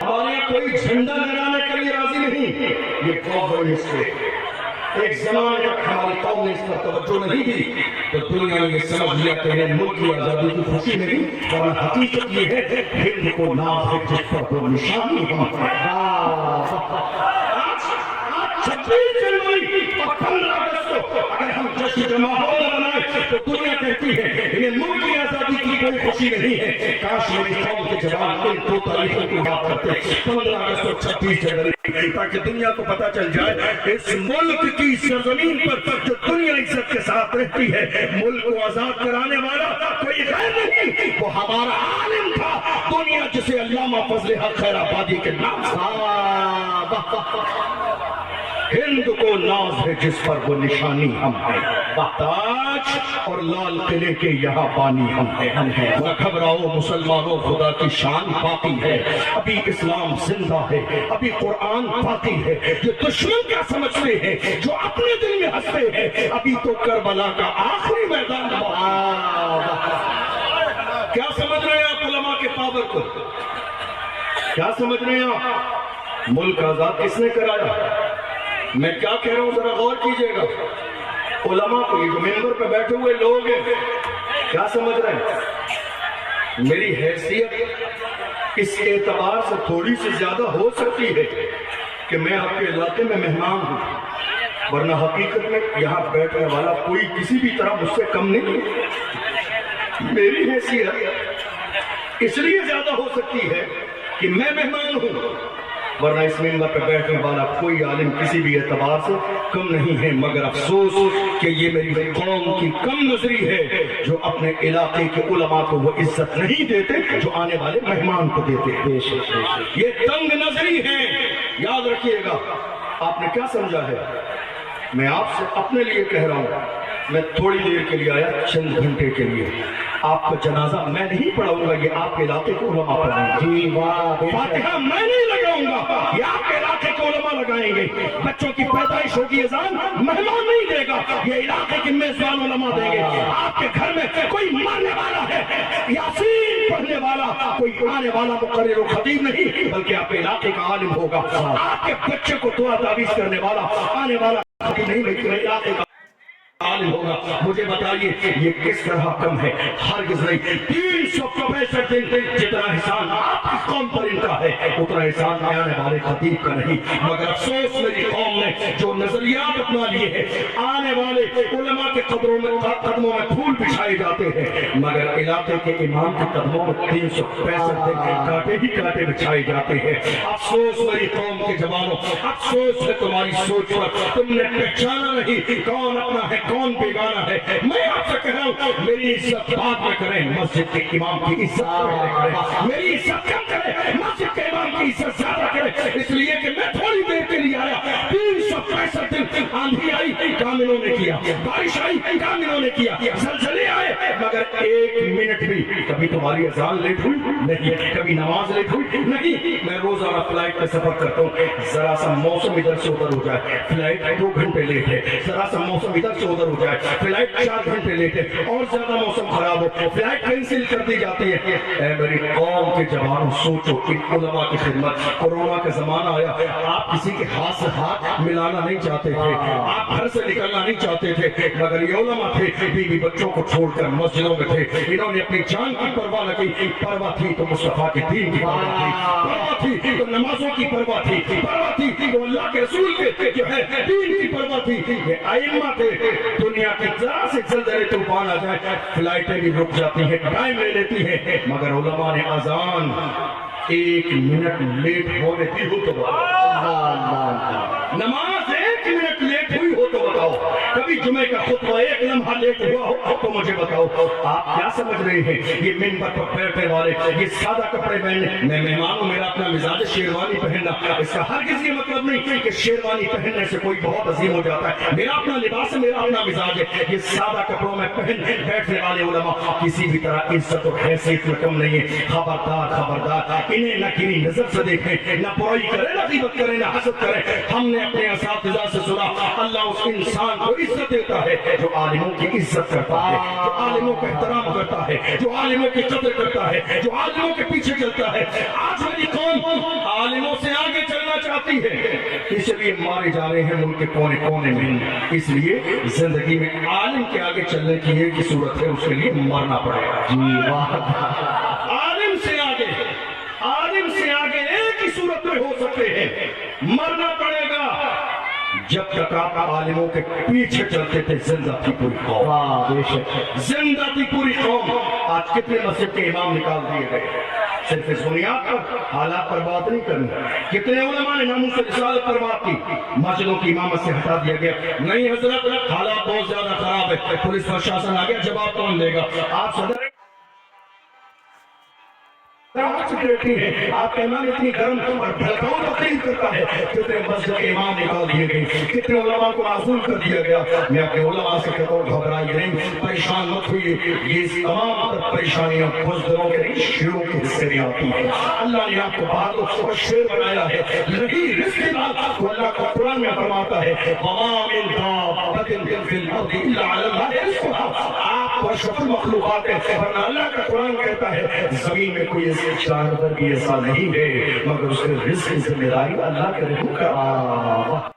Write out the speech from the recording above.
ہمارے یہاں کوئی جھنڈا لہرانے کے لیے راضی نہیں. یہ بہت بڑی مسٹیک. ایک زمانے تک ہماری قوم نے اس پر توجہ نہیں دی تو دنیا نے یہ سمجھ لیا کہ یہ ملک کی آزادی کی خوشی نہیں، ورنہ حقیقت یہ ہے ہند کو ناز ہے جس پر وہ نشانی ہم. آج 26 جنوری اور 15 اگست کو اگر ہم جشن کا ماحول بنائیں تو دنیا کہتی ہے انہیں ملک کی آزادی کی کوئی خوشی نہیں ہے. کاش میری قوم کے جوان ان 2 تاریخوں کی بات کرتے 15 اگست اور 26 جنوری، تاکہ دنیا کو پتا چل جائے اس ملک کی سرزمین پر جو دنیا عزت کے ساتھ رہتی ہے، ملک کو آزاد کرانے والا کوئی غیر نہیں، وہ ہمارا عالم تھا دنیا جسے علامہ فضل حق خیر آبادی کے نام سے. ہند کو ناز ہے جس پر وہ نشانی ہم ہیں، تاج اور لال قلعے کے یہاں بانی ہم ہیں. نہ گھبراؤ مسلمانوں، خدا کی شان باقی ہے، ابھی اسلام زندہ ہے، ابھی قرآن باقی ہے. جو دشمن کیا سمجھتے ہیں، جو اپنے دل میں ہنستے ہیں، ابھی تو کربلا کا آخری میدان کیا سمجھ رہے ہیں آپ علماء کے پاور کو؟ کیا سمجھ رہے ہیں آپ؟ ملک آزاد کس نے کرایا؟ میں کیا کہہ رہا ہوں ذرا غور کیجئے گا. علماء کو، یہ جو ممبر پہ بیٹھے ہوئے لوگ ہیں، کیا سمجھ رہے ہیں؟ میری حیثیت اس اعتبار سے تھوڑی سی زیادہ ہو سکتی ہے کہ میں آپ کے علاقے میں مہمان ہوں، ورنہ حقیقت میں یہاں بیٹھنے والا کوئی کسی بھی طرح مجھ سے کم نہیں ہے. میری حیثیت اس لیے زیادہ ہو سکتی ہے کہ میں مہمان ہوں، ورنہ اس ممبر پہ بیٹھنے والا کوئی عالم کسی بھی اعتبار سے کم نہیں ہے. مگر افسوس کہ یہ میری قوم کی کم نظری ہے جو اپنے علاقے کے علماء کو وہ عزت نہیں دیتے جو آنے والے مہمان کو دیتے ہیں. یہ تنگ نظری ہے. یاد رکھیے گا. آپ نے کیا سمجھا ہے؟ میں آپ سے اپنے لیے کہہ رہا ہوں، میں تھوڑی دیر کے لیے آیا، چند گھنٹے کے لیے. آپ کا جنازہ میں نہیں پڑھاؤں گا، یہ آپ کے علاقے کے علماء پڑھائیں گے. فاتحہ میں نہیں لگاؤں گا، یہ آپ کے علاقے کے علماء لگائیں گے. بچوں کی پیدائش ہوگی اذان مہمان نہیں دے گا، یہ علاقے کے میزبان علماء دیں گے. آپ کے گھر میں کوئی مرنے والا ہے، یاسین پڑھنے والا، کوئی آنے والا مقرر و خطیب نہیں، بلکہ آپ کے علاقے کا عالم ہوگا. آپ کے بچے کو دعا تعویذ کرنے والا آنے والا خطیب نہیں، بلکہ علاقے کا عالم ہوگا. مجھے بتائیے یہ کس طرح کم ہے؟ ہرگز نہیں. 365 دن جتنا احسان آپ کی قوم پر ان کا ہے اتنا احسان آنے والے خطیب کا نہیں. مگر افسوس میری قوم نے جو نظریات اپنا لیے ہیں، آنے والے علماء کے قدموں میں پھول بچھائے جاتے ہیں، مگر علاقے کے امام کے قدموں میں 365 دن کانٹے ہی کانٹے بچھائے جاتے ہیں. افسوس میری قوم کے جوانوں، افسوس ہے تمہاری سوچ پر. تم نے پہچانا نہیں کون اپنا ہے کون بیگانہ ہے. میں آپ سے کہہ رہا ہوں میری عزت بعد میں کریں، مسجد کے امام کی عزت کریں. میری عزت کم کریں، مسجد کے امام کی عزت زیادہ کریں. اس لیے کہ میں تھوڑی دیر کے لیے آیا. 365 دن آندھی آئی کاملوں نے کیا، بارش آئی کاملوں نے کیا، زلزلے آئے، مگر 1 منٹ بھی کبھی تمہاری اذان لیٹ ہوئی نہیں، کبھی نماز لیٹ ہوئی نہیں. میں روزانہ فلائٹ پہ سفر کرتا ہوں، ذرا سا موسم ادھر سے ادھر ہو جائے فلائٹ 2 گھنٹے لیٹ ہے، ذرا سا موسم ادھر سے ادھر ہو جائے فلائٹ 4 گھنٹے لیٹ ہے، اور زیادہ موسم خراب ہو فلائٹ کینسل کر دی جاتی ہے. اے میری قوم کے جوانوں، سوچو کہ علماء کی خدمت. کورونا کا زمانہ آیا، آپ کسی کے ہاتھ سے ہاتھ ملانا نہیں چاہتے تھے، آپ گھر سے نکلنا نہیں چاہتے تھے، مگر یہ علماء تھے بیوی بچوں کو چھوڑ کر مسجدوں میں تھے. انہوں نے اپنی جان کی پرواہ نہ کی. پرواہ تھی تو مصطفیٰ کے دین کی پرواہ تھی، پرواہ تھی تو نمازوں کی پرواہ تھی، پرواہ تھی تو اللہ کے رسول کے جو ہے دین کی پرواہ تھی. یہ ائمہ تھے. دنیا کی ذرا سے زلزلے طوفان آ جائے فلائٹیں بھی رک جاتی ہیں، ٹائم لے لیتی ہیں، مگر علماء نے اذان 1 منٹ لیٹ ہونے دی ہو تو بتاؤ، نماز 1 منٹ لیٹ ہوئی ہو تو بتاؤ، کبھی جمعے کا خطبہ 1 لمحہ لیٹ ہوا ہو تو مجھے بتاؤ. آپ کیا سمجھ رہے ہیں یہ ممبر پر بیٹھنے والے یہ سادہ کپڑے پہننے؟ میں مہمان ہوں، میرا اپنا مزاج شیروانی پہننا. اس کا ہرگز یہ مطلب نہیں کہ شیروانی پہننے سے کوئی بہت عظیم ہو جاتا ہے. میرا اپنا لباس ہے، میرا اپنا مزاج ہے. یہ سادہ کپڑوں میں پہن بیٹھنے والے علماء کسی بھی طرح عزت اور حیثیت میں کم نہیں ہے. خبردار خبردار، انہیں نہ کنی نظر سے دیکھیں، نہ برائی کریں، نہ غیبت کریں، نہ حسد کریں. ہم نے اپنے اساتذہ سے سنا اللہ اس انسان کو عزت دیتا ہے جو عالموں کی عزت کرتا ہے، جو عالموں کا احترام کرتا ہے، جو عالموں کی قدر کرتا ہے، جو عالموں کے پیچھے چلتا ہے. آج میری قوم آگے چلنا چاہتی ہے، اس لیے مارے جا رہے ہیں ملک کے کونے کونے میں. اس لیے زندگی میں عالم کے آگے چلنے کی ایک ہی صورت ہے، اس کے لیے مرنا پڑے گا. جی واہ. عالم سے آگے ایک ہی صورت میں ہو سکتے ہیں، مرنا پڑے گا. جب تک آپ عالموں کے پیچھے چلتے تھے زندہ تھی پوری قوم. واہ بے شک. زندہ تھی پوری قوم. آج کتنے مسجد کے امام نکال دیے گئے صرف اس بنیاد پر، حالات پر بات نہیں کرنی. کتنے علماء نے ناموس رسالت پر بات کی، مسجدوں کی امامت سے ہٹا دیا گیا. نہیں حضرت حالات بہت زیادہ خراب ہے، پولیس پرشاسن آ گیا، جواب کون دے گا؟ آپ صدر سیکریٹری ہے، آپ کا امام اتنی گرم اور بھڑکاؤ تقریر کرتا ہے. کتنے مسجد کے امام نکال دیے گئے، کتنے علماء کو معزول کر دیا گیا. میں اپنے علماء سے کہتا ہوں گھبرائیے نہیں، پریشان مت ہوئیے. یہ تمام تر پریشانیاں بزدلوں کے نہیں، شیروں کے حصے میں آتی ہیں. اللہ نے آپ کو بہادر اور شیر بنایا ہے. نہیں رزق کی بات تو اللہ کا قرآن میں فرماتا ہے وَمَا مِن دَابَّةٍ فِي الْأَرْضِ إِلَّا عَلَى اللَّهِ رِزْقُهَا. آپ کو اشرف المخلوقات ہے، ورنہ اللہ کا قرآن کہتا ہے زمین میں کوئی جانور بھی ایسا نہیں ہے مگر اس کے رزق کی ذمہ داری اللہ کرے گا.